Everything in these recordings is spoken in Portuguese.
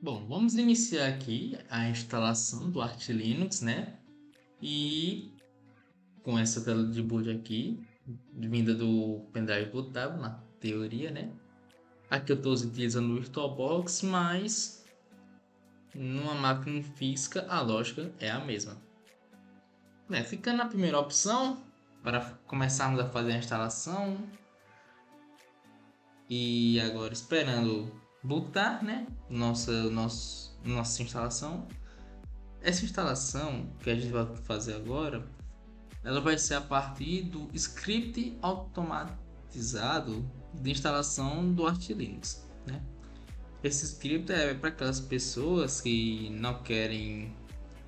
Bom, vamos iniciar aqui a instalação do Arch Linux, né? E com essa tela de boot aqui, vinda do pendrive bootável, na teoria, né? Aqui eu estou utilizando o VirtualBox, mas numa máquina física a lógica é a mesma. Ficando na primeira opção, para começarmos a fazer a instalação, e agora esperando bootar, né? Nossa instalação. Essa instalação que a gente vai fazer agora, ela vai ser a partir do script automatizado de instalação do Arch Linux, né? Esse script é para aquelas pessoas que não querem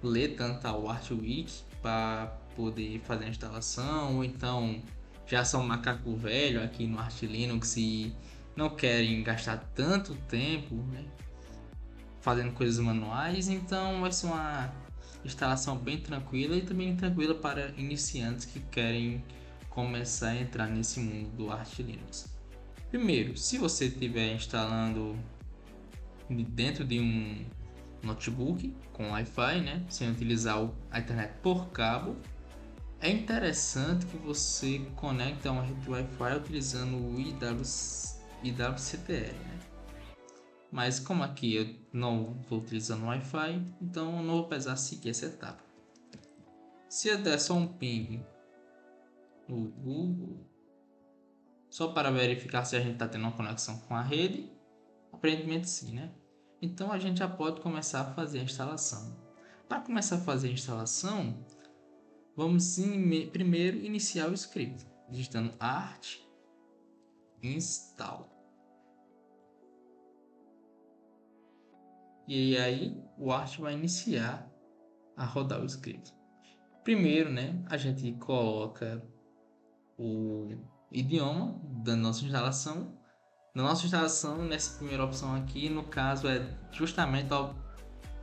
ler tanto o Archwiki para poder fazer a instalação, ou então já são macaco velho aqui no Arch Linux e não querem gastar tanto tempo, né, fazendo coisas manuais, então vai ser uma instalação bem tranquila e também tranquila para iniciantes que querem começar a entrar nesse mundo do Arch Linux. Primeiro, se você estiver instalando dentro de um notebook com Wi-Fi, né, sem utilizar a internet por cabo, é interessante que você conecte a uma rede Wi-Fi utilizando o IWCTR, né? Mas como aqui eu não estou utilizando Wi-Fi, então eu não vou precisar seguir essa etapa. Se eu der só um ping no Google, só para verificar se a gente está tendo uma conexão com a rede, aparentemente sim, né? Então a gente já pode começar a fazer a instalação. Para começar a fazer a instalação, vamos primeiro iniciar o script, digitando art install. E aí o art vai iniciar a rodar o script. Primeiro, né, a gente coloca o idioma da nossa instalação. Na nossa instalação, nessa primeira opção aqui, no caso é justamente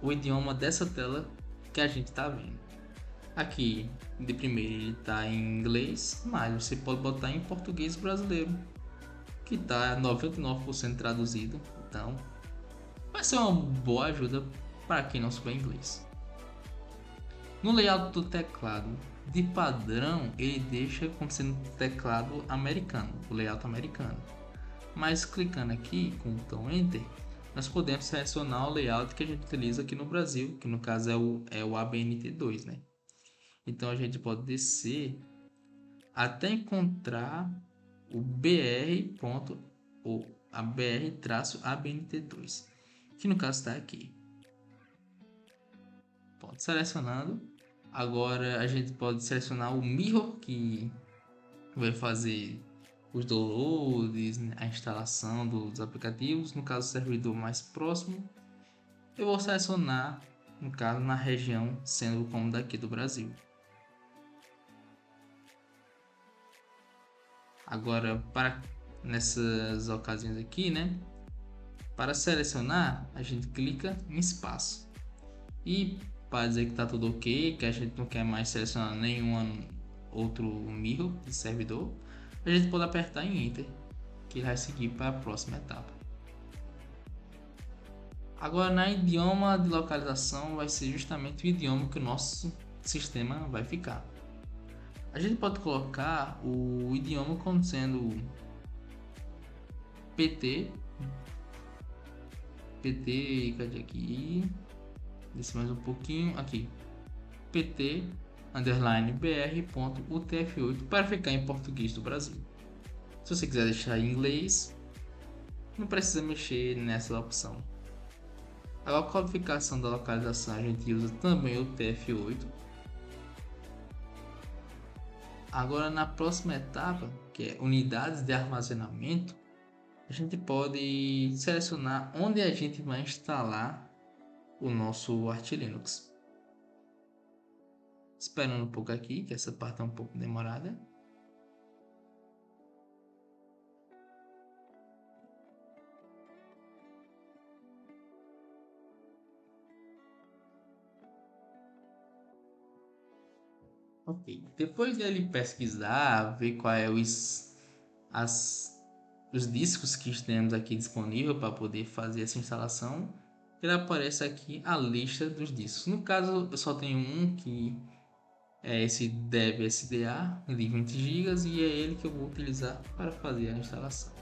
o idioma dessa tela que a gente está vendo. Aqui, de primeiro, ele está em inglês, mas você pode botar em português brasileiro, que está 99% traduzido. Então, vai ser uma boa ajuda para quem não souber inglês. No layout do teclado, de padrão, ele deixa como sendo teclado americano, o layout americano. Mas clicando aqui com o botão Enter, nós podemos selecionar o layout que a gente utiliza aqui no Brasil, que no caso é o ABNT2, né? Então a gente pode descer até encontrar o BR. A BR-ABNT2, que no caso está aqui. Pode selecionando. Agora a gente pode selecionar o mirror, que vai fazer os downloads, né, a instalação dos aplicativos. No caso, o servidor mais próximo, eu vou selecionar, no caso, na região, sendo como daqui do Brasil. Agora, para nessas ocasiões aqui, né? Para selecionar, a gente clica em espaço. E para dizer que está tudo ok, que a gente não quer mais selecionar nenhum outro mirror de servidor, a gente pode apertar em Enter, que ele vai seguir para a próxima etapa. Agora, na idioma de localização, vai ser justamente o idioma que o nosso sistema vai ficar. A gente pode colocar o idioma como sendo PT, cadê aqui? Desce mais um pouquinho, aqui, PT underline br.utf8 para ficar em português do Brasil. Se você quiser deixar em inglês, não precisa mexer nessa opção. A codificação da localização a gente usa também o TF8. Agora na próxima etapa, que é unidades de armazenamento, a gente pode selecionar onde a gente vai instalar o nosso Arch Linux. Esperando um pouco aqui, que essa parte é um pouco demorada. Ok, depois dele pesquisar, ver qual é os discos que temos aqui disponível para poder fazer essa instalação, ele aparece aqui a lista dos discos. No caso, eu só tenho um que é esse Dev SDA de 20 GB e é ele que eu vou utilizar para fazer a instalação.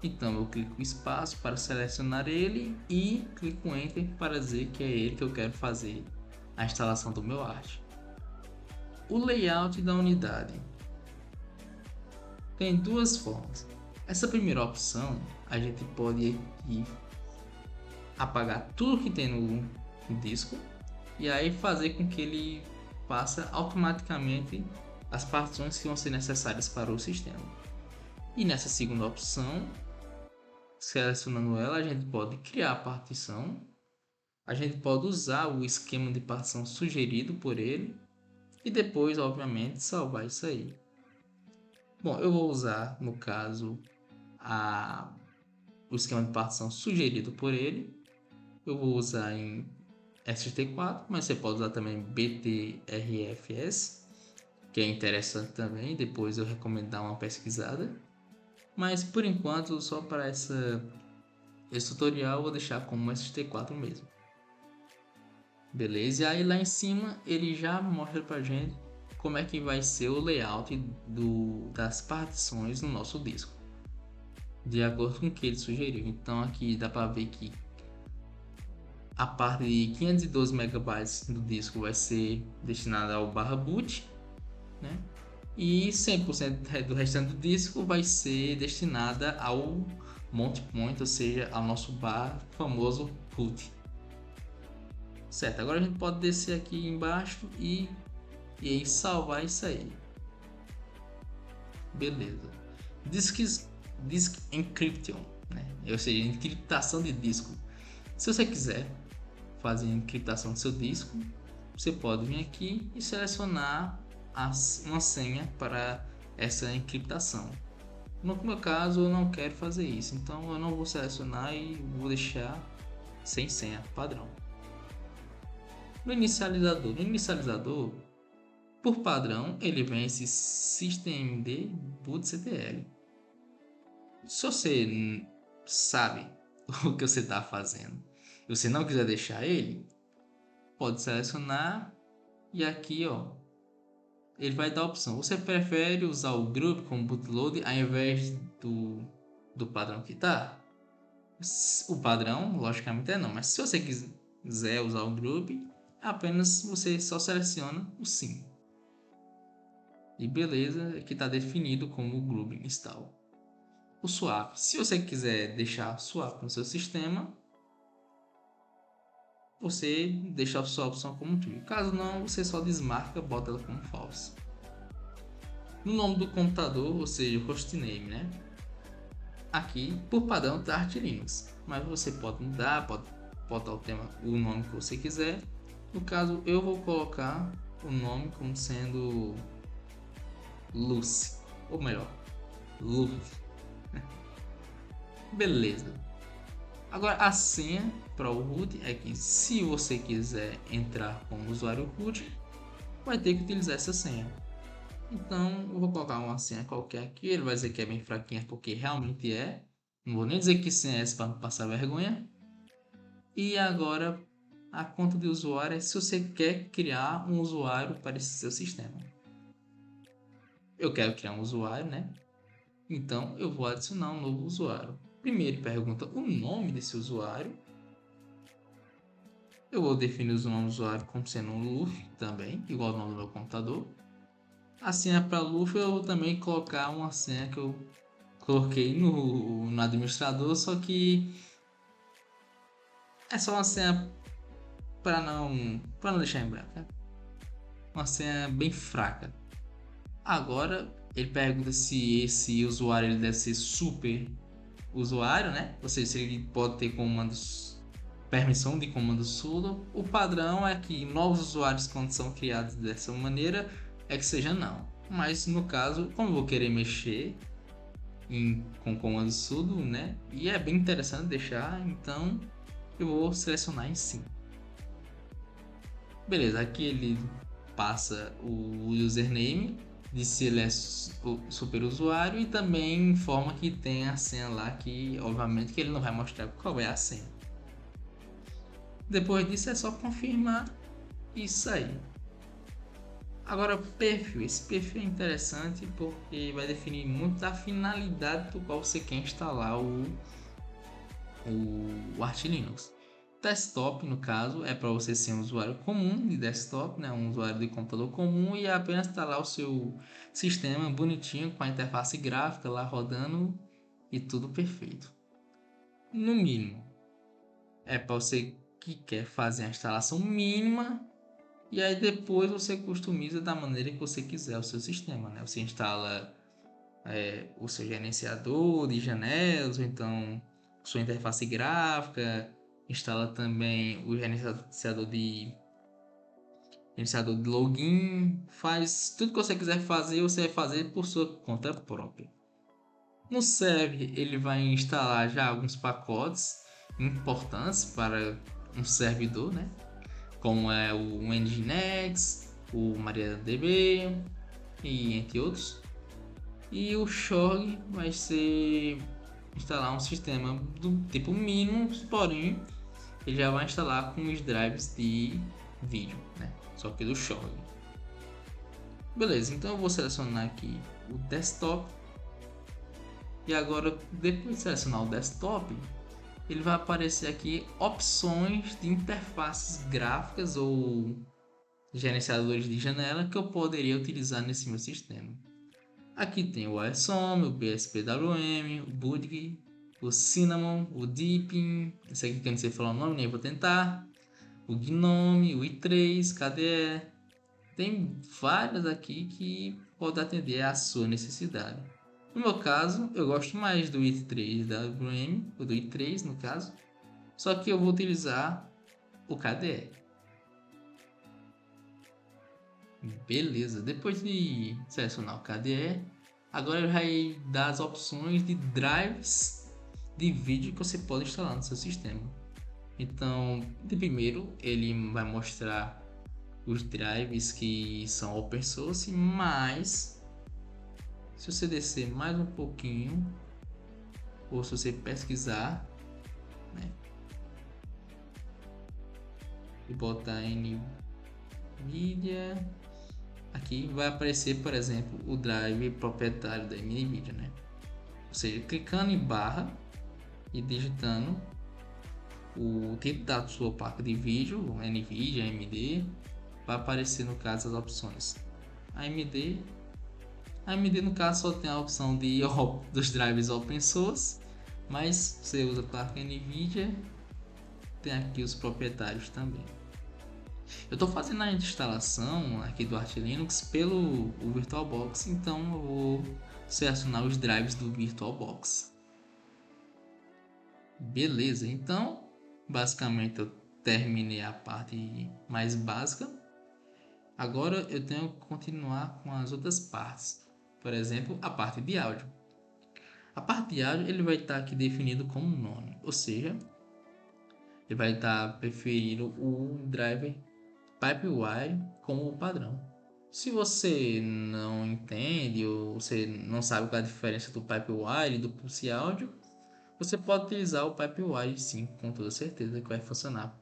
Então eu clico espaço para selecionar ele e clico Enter para dizer que é ele que eu quero fazer a instalação do meu arte. O layout da unidade tem duas formas. Essa primeira opção a gente pode aqui apagar tudo que tem no disco e aí fazer com que ele faça automaticamente as partições que vão ser necessárias para o sistema. E nessa segunda opção, selecionando ela, a gente pode criar a partição, a gente pode usar o esquema de partição sugerido por ele e depois, obviamente, salvar isso aí. Bom, eu vou usar, no caso, o esquema de partição sugerido por ele. Eu vou usar em ST4, mas você pode usar também BTRFS, que é interessante também. Depois eu recomendo dar uma pesquisada. Mas por enquanto, só para esse tutorial, eu vou deixar como ST4 mesmo. Beleza? E aí lá em cima ele já mostra pra gente como é que vai ser o layout das partições no nosso disco, de acordo com o que ele sugeriu. Então aqui dá para ver que a parte de 512 MB do disco vai ser destinada ao /boot, né? E 100% do restante do disco vai ser destinada ao mount point, ou seja, ao nosso famoso root. Certo, agora a gente pode descer aqui embaixo e aí salvar isso aí. Beleza. Disk Encryption, né? Ou seja, encriptação de disco. Se você quiser fazer a encriptação do seu disco, você pode vir aqui e selecionar uma senha para essa encriptação. No meu caso, eu não quero fazer isso, então eu não vou selecionar e vou deixar sem senha padrão. No inicializador, por padrão, ele vem esse systemd bootctl. Se você sabe o que você está fazendo e você não quiser deixar ele, pode selecionar e aqui, ó, ele vai dar a opção. Você prefere usar o group como bootloader ao invés do padrão que tá? O padrão, logicamente, é não, mas se você quiser usar o group, apenas você só seleciona o sim. E beleza, aqui está definido como o group install. O swap, se você quiser deixar swap no seu sistema, você deixa a sua opção como true. Caso não, você só desmarca, bota ela como false. No nome do computador, ou seja, o hostname, né? Aqui, por padrão, está Arch Linux, mas você pode mudar, pode botar o nome que você quiser. No caso, eu vou colocar o nome como sendo Lucy, ou melhor, Luffy. Beleza. Agora a senha para o root é que se você quiser entrar como usuário root, vai ter que utilizar essa senha. Então eu vou colocar uma senha qualquer aqui, ele vai dizer que é bem fraquinha porque realmente é. Não vou nem dizer que senha é essa para não passar vergonha. E agora a conta de usuário é se você quer criar um usuário para esse seu sistema. Eu quero criar um usuário, né? Então eu vou adicionar um novo usuário. Primeiro pergunta o nome desse usuário. Eu vou definir o nome do usuário como sendo um Luffy também, igual ao nome do meu computador. A senha para Luffy eu vou também colocar uma senha que eu coloquei no administrador, só que é só uma senha para não deixar em branco, né? Uma senha bem fraca. Agora ele pergunta se esse usuário ele deve ser super usuário, né? Ou seja, se ele pode ter permissão de comando sudo. O padrão é que novos usuários, quando são criados dessa maneira, é que seja não. Mas no caso, como eu vou querer mexer com comando sudo, né? E é bem interessante deixar, então eu vou selecionar em sim. Beleza, aqui ele passa o username, diz se ele é o super usuário e também informa que tem a senha lá, que obviamente que ele não vai mostrar qual é a senha. Depois disso é só confirmar e sair. Agora, perfil. Esse perfil é interessante porque vai definir muito da finalidade do qual você quer instalar o Arch Linux. Desktop, no caso, é para você ser um usuário comum de desktop, né? Um usuário de computador comum e apenas instalar o seu sistema bonitinho com a interface gráfica lá rodando e tudo perfeito. No mínimo, é para você que quer fazer a instalação mínima e aí depois você customiza da maneira que você quiser o seu sistema, né? Você instala o seu gerenciador de janelas, ou então sua interface gráfica, instala também o gerenciador de login, faz tudo que você quiser fazer, você vai fazer por sua conta própria. No server, ele vai instalar já alguns pacotes importantes para um servidor, né? Como é o Nginx, o MariaDB e entre outros. E o Shog vai ser instalar um sistema do tipo mínimo, porém ele já vai instalar com os drives de vídeo, né? Só que do Shog. Beleza, então eu vou selecionar aqui o desktop. E agora, depois de selecionar o desktop, ele vai aparecer aqui opções de interfaces gráficas ou gerenciadores de janela que eu poderia utilizar nesse meu sistema. Aqui tem o ASOM, o BSPWM, o Budgie, o Cinnamon, o Deepin, esse aqui que eu não sei falar o nome, nem vou tentar, o Gnome, o i3, KDE. Tem várias aqui que podem atender à sua necessidade. No meu caso, eu gosto mais do i3WM, ou do i3 no caso, só que eu vou utilizar o KDE. Beleza, depois de selecionar o KDE, agora ele vai dar as opções de drives de vídeo que você pode instalar no seu sistema. Então, de primeiro, ele vai mostrar os drives que são open source, mas se você descer mais um pouquinho, ou se você pesquisar, né, e botar NVIDIA, aqui vai aparecer, por exemplo, o drive proprietário da NVIDIA, né? Ou seja, clicando em barra e digitando o tipo da sua placa de vídeo, NVIDIA, AMD, vai aparecer no caso as opções. AMD no caso só tem a opção dos drives open source, mas você usa a placa NVIDIA, tem aqui os proprietários também. Eu estou fazendo a instalação aqui do Arch Linux pelo VirtualBox, então eu vou selecionar os drives do VirtualBox. Beleza, então basicamente eu terminei a parte mais básica. Agora eu tenho que continuar com as outras partes, por exemplo, a parte de áudio. A parte de áudio ele vai estar aqui definido como nome, ou seja, ele vai estar preferindo o driver Pipewire como padrão. Se você não entende ou você não sabe qual é a diferença do Pipewire e do Pulse Audio, você pode utilizar o Pipewire sim, com toda certeza que vai funcionar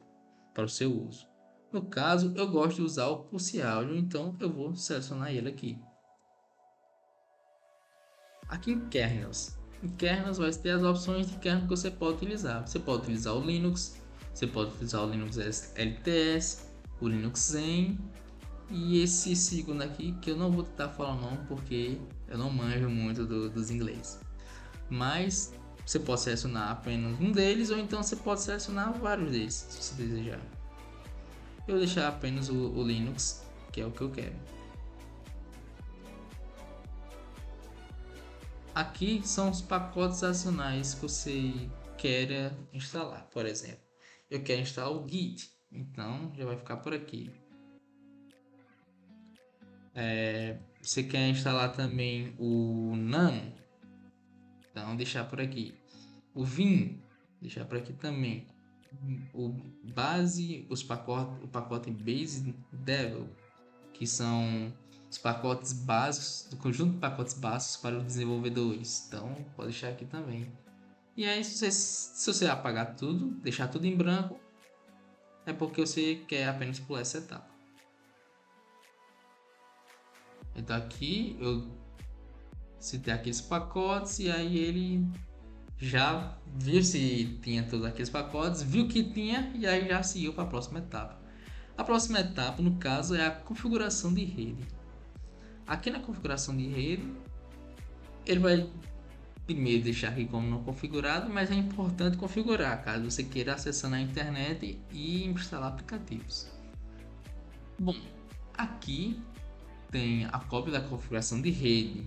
para o seu uso. No caso, eu gosto de usar o Pulse Audio, então eu vou selecionar ele aqui. Aqui em kernels. Em kernels vai ter as opções de kernel que você pode utilizar. Você pode utilizar o Linux, você pode utilizar o Linux LTS, o Linux Zen e esse segundo aqui que eu não vou tentar falar o nome porque eu não manjo muito dos inglês. Mas você pode selecionar apenas um deles ou então você pode selecionar vários deles se você desejar. Eu vou deixar apenas o Linux, que é o que eu quero. Aqui são os pacotes adicionais que você quer instalar. Por exemplo, eu quero instalar o Git, então já vai ficar por aqui. Você quer instalar também o Nano, então deixar por aqui. O Vim, deixar por aqui também. O pacote Base Devil, que são os pacotes básicos, do conjunto de pacotes básicos para os desenvolvedores. Então, pode deixar aqui também. E aí, se você apagar tudo, deixar tudo em branco, é porque você quer apenas pular essa etapa. Então aqui eu citei aqueles pacotes e aí ele já viu se tinha todos aqueles pacotes, viu que tinha e aí já seguiu para a próxima etapa. A próxima etapa, no caso, é a configuração de rede. Aqui na configuração de rede, ele vai primeiro deixar aqui como não configurado, mas é importante configurar caso você queira acessar na internet e instalar aplicativos. Bom, aqui tem a cópia da configuração de rede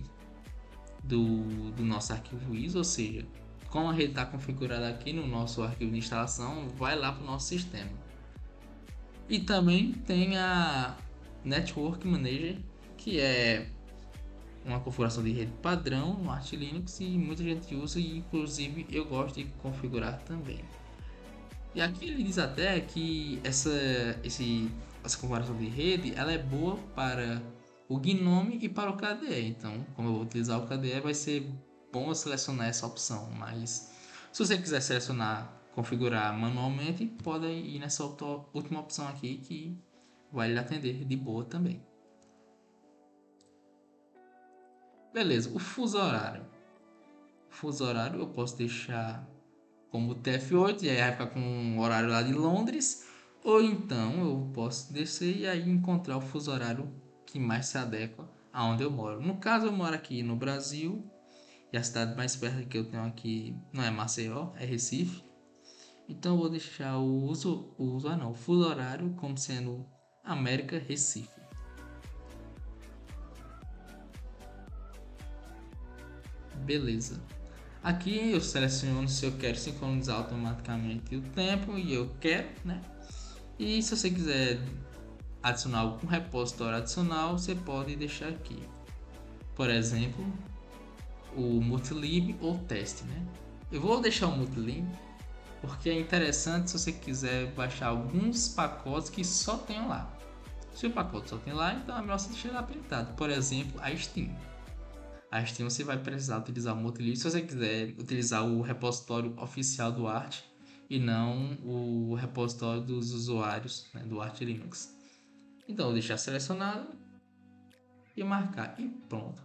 do nosso arquivo ISO, ou seja, como a rede está configurada aqui no nosso arquivo de instalação, vai lá para o nosso sistema. E também tem a Network Manager, que é uma configuração de rede padrão no Arch Linux e muita gente usa e inclusive eu gosto de configurar também. E aqui ele diz até que essa configuração de rede ela é boa para o GNOME e para o KDE. Então, como eu vou utilizar o KDE, vai ser bom eu selecionar essa opção. Mas se você quiser selecionar, configurar manualmente, pode ir nessa última opção aqui que vai lhe atender de boa também. Beleza, o fuso horário. O fuso horário eu posso deixar como TF8 e aí vai ficar com o horário lá de Londres. Ou então eu posso descer e aí encontrar o fuso horário que mais se adequa aonde eu moro. No caso, eu moro aqui no Brasil e a cidade mais perto que eu tenho aqui não é Maceió, é Recife. Então eu vou deixar o fuso horário como sendo América Recife. Beleza. Aqui eu seleciono se eu quero sincronizar automaticamente o tempo e eu quero, né? E se você quiser adicionar algum repositório adicional, você pode deixar aqui. Por exemplo, o multilib ou teste, né? Eu vou deixar o multilib porque é interessante se você quiser baixar alguns pacotes que só tem lá. Se o pacote só tem lá, então é melhor você deixar habilitado. Por exemplo, a Steam. A Steam você vai precisar utilizar o multilib se você quiser utilizar o repositório oficial do Arch e não o repositório dos usuários, né, do Arch Linux. Então, vou deixar selecionado e marcar e pronto.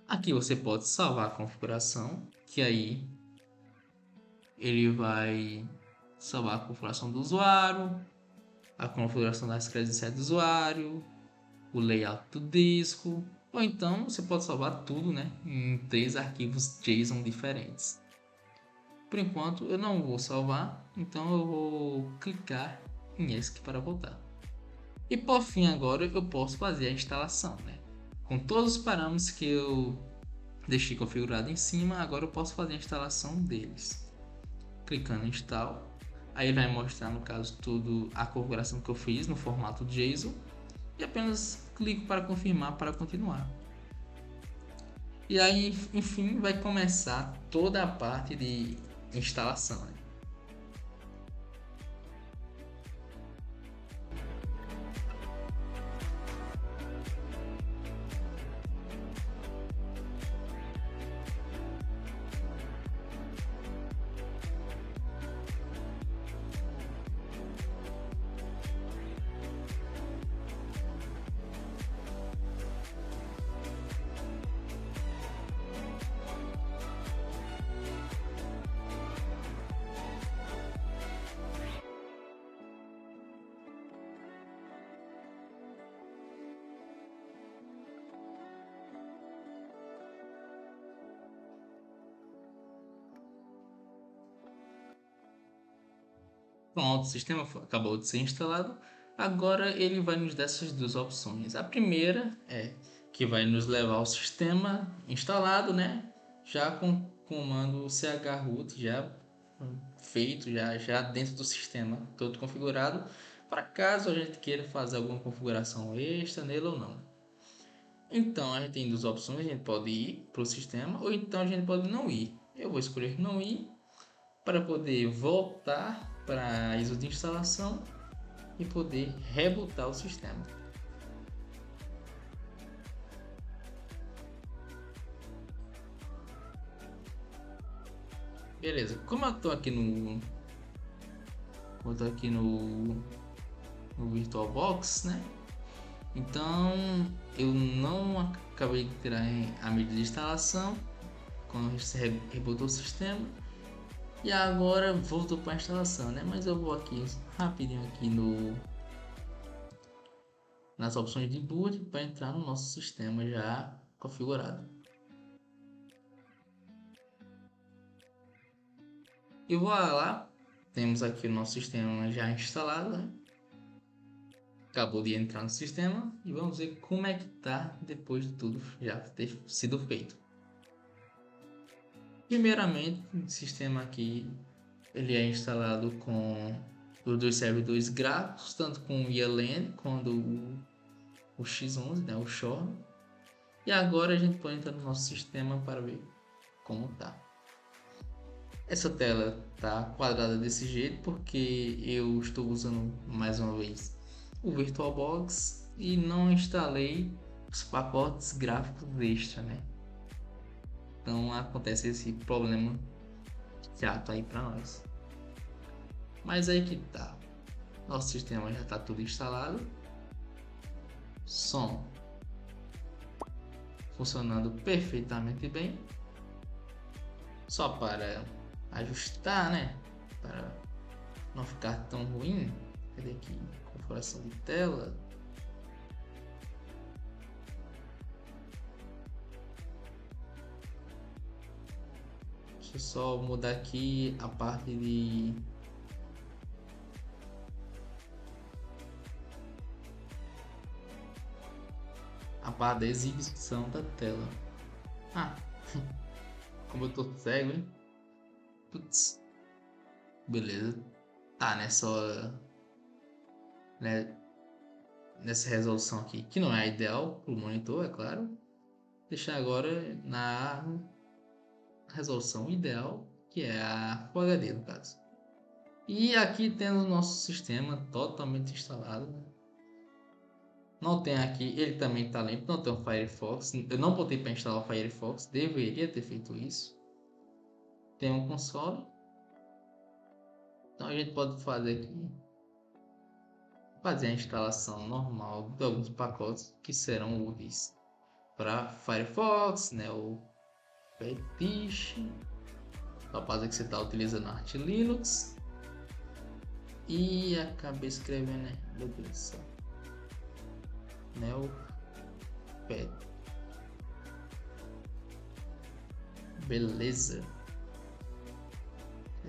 Aqui você pode salvar a configuração, que aí ele vai salvar a configuração do usuário, a configuração das credenciais do usuário, o layout do disco, ou então você pode salvar tudo, né, em 3 arquivos JSON diferentes. Por enquanto eu não vou salvar, então eu vou clicar em ESC para voltar. E por fim agora eu posso fazer a instalação, né? Com todos os parâmetros que eu deixei configurado em cima, agora eu posso fazer a instalação deles. Clicando em install, aí vai mostrar no caso tudo a configuração que eu fiz no formato JSON e apenas clico para confirmar para continuar. E aí, enfim, vai começar toda a parte de instalação, né? Pronto, o sistema acabou de ser instalado. Agora ele vai nos dar essas duas opções. A primeira é que vai nos levar ao sistema instalado, né? Já com o comando chroot já feito, já dentro do sistema, todo configurado, para caso a gente queira fazer alguma configuração extra nele ou não. Então a gente tem duas opções, a gente pode ir para o sistema ou então a gente pode não ir. Eu vou escolher não ir para poder voltar para a ISO de instalação e poder rebootar o sistema. Beleza, como eu estou aqui eu tô aqui no VirtualBox, né? Então eu não acabei de tirar a medida de instalação quando você rebootou o sistema e agora voltou para a instalação, né? Mas eu vou aqui rapidinho aqui nas opções de boot para entrar no nosso sistema já configurado. E vou lá, temos aqui o nosso sistema já instalado, né? Acabou de entrar no sistema e vamos ver como é que tá depois de tudo já ter sido feito. Primeiramente, o sistema aqui ele é instalado com os dois servidores gráficos, tanto com o ELN quanto o X11, né, o Shore. E agora a gente pode entrar no nosso sistema para ver como tá. Essa tela tá quadrada desse jeito porque eu estou usando mais uma vez o VirtualBox e não instalei os pacotes gráficos extra, né? Então acontece esse problema chato aí para nós. Mas aí que tá. Nosso sistema já está tudo instalado. Som funcionando perfeitamente bem. Só para ajustar, né? Para não ficar tão ruim. Cadê aqui? Configuração de tela. Deixa eu só mudar aqui a parte de da exibição da tela. Ah, como eu tô cego, hein? Putz. Beleza. Tá, né, nessa resolução aqui, que não é ideal pro monitor, é claro. Deixar agora na resolução ideal, que é a Full HD no caso. E aqui temos o nosso sistema totalmente instalado, né? Não tem aqui, ele também está limpo, não tem o Firefox. Eu não botei para instalar o Firefox, deveria ter feito isso. Tem um console. Então a gente pode fazer aqui, fazer a instalação normal de alguns pacotes que serão úteis para Firefox, né? O Fetish, capaz que você está utilizando a Arch Linux. E acabei escrevendo, né? Meu Deus do céu. Neopad. Beleza.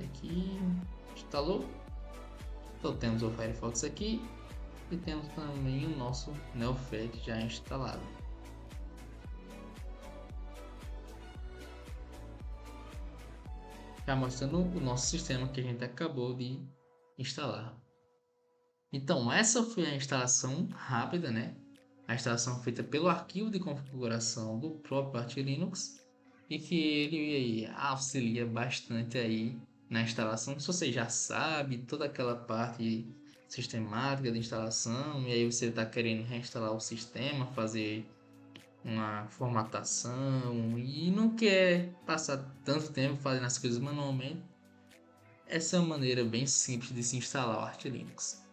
Aqui instalou. Então temos o Firefox aqui e temos também o nosso Neopad já instalado. Já mostrando o nosso sistema que a gente acabou de instalar. Então essa foi a instalação rápida, né? A instalação feita pelo arquivo de configuração do próprio Arch Linux e que ele auxilia bastante aí na instalação. Se você já sabe toda aquela parte sistemática de instalação e aí você está querendo reinstalar o sistema, fazer uma formatação e não quer passar tanto tempo fazendo as coisas manualmente, essa é uma maneira bem simples de se instalar o Arch Linux.